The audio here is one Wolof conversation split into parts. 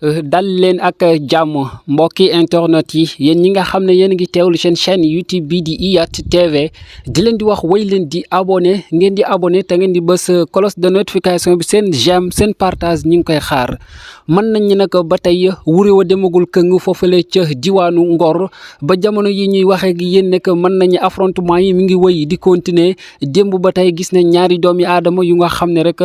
dal leen ak jàmm mbokki internet yi yéen ñi nga xam ne yéen a ngi teewlu seen chaîne YouTube bi di IYAT TV di leen di wax way leen di abonné ngeen di abonné te ngeen di bës cloche de notification bi seen j'aime seen partage ñi ngi koy xaar mën nañ ñi nag ba tey wuri wa demagul këng foofule ca diwaanu Ngor ba jamono yi ñuy waxee ak yéen nekk mën nañu affrontement yi mi ngi wëy di continuer démb ba tey gis ne ñaari doomi aadama yu nga xam ne rek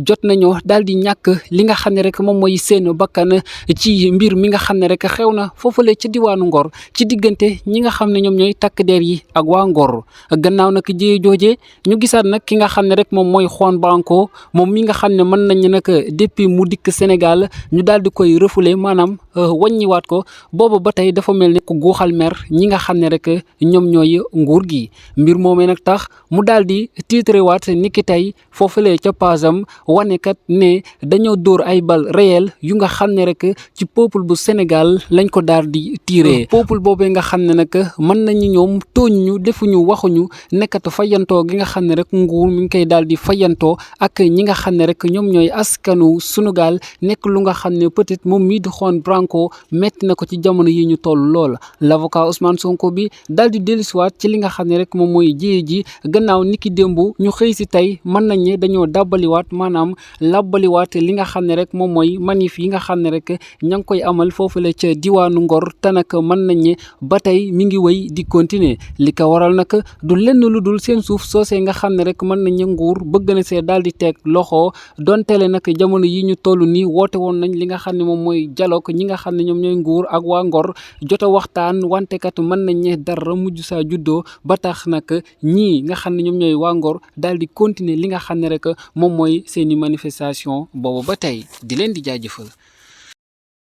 jot nañoo daal di ñàkk li nga xam ne rek moom mooy seen bakkan ci mbir mi nga xam ne rek xew na foofule ci diwaanu Ngor ci diggante ñi nga xam ne ñoom ñooy takk der yi ak waa Ngor gannaaw nag jiyee jooje ñu gisaat nag ki nga xam ne rek moom mooy Juan Branco moom mi nga xam ne mën nañu nag depuis mu dikk Sénégal ñu daal di koy refoulé maanaam wàññiwaat ko boobu ba tey dafa mel ni ku guuxal mer ñi nga xam ne rek ñoom ñooy nguur gi mbir moomee nag tax mu daal di titré waat niki tey foofule ca pasam wane kat ne dañoo dóor ay bal réel yu nga xam ne rek ci peuple bu Sénégal lañ ko daal di tiré peuple boobee nga xam ne nag mën nañu ñoom tooñ ñu defuñu waxuñu nekkatu fayantoo gi nga xam ne rek nguur mi ngi koy daal di fayantoo ak ñi nga xam ne rek ñoom ñooy askanu Sunugaal nekk lu nga xam ne peut-être moom mii di Juan Branco metti na ko ci jamono yi ñu toll lool l'avocat Ousmane Sonko bi daal di dellusiwaat ci li nga xam ne rek moom mooy jiyee ji gannaaw niki démb ñu xëy si tey mën nañ ne dañoo dàbbaliwaat maanaam labbaliwaat li nga xam ne rek moom mooy manif yi nga xam ne rek ña ngi koy amal foofule ca diwaanu Ngor te nag mën nañ ne ba tey mi ngi wéy di continuer li ko waral nag du lenn lu dul seen suuf soosee nga xam ne rek mën nañ ne nguur bëgg na see daal di teg loxo donteele nag jamono yi ñu toll nii woote woon nañ li nga xam ne moom mooy dialogue ñi nga xam ne ñoom ñooy nguur ak waa Ngor jot a waxtaan wante kat mën nañ ne dara mujj saa juddoo ba tax nag ñii nga xam ne ñoom ñooy waa Ngor daal di continuer li nga xam ne rek moom mooy seeni manifestation boobu ba tey di leen di jaajëfal.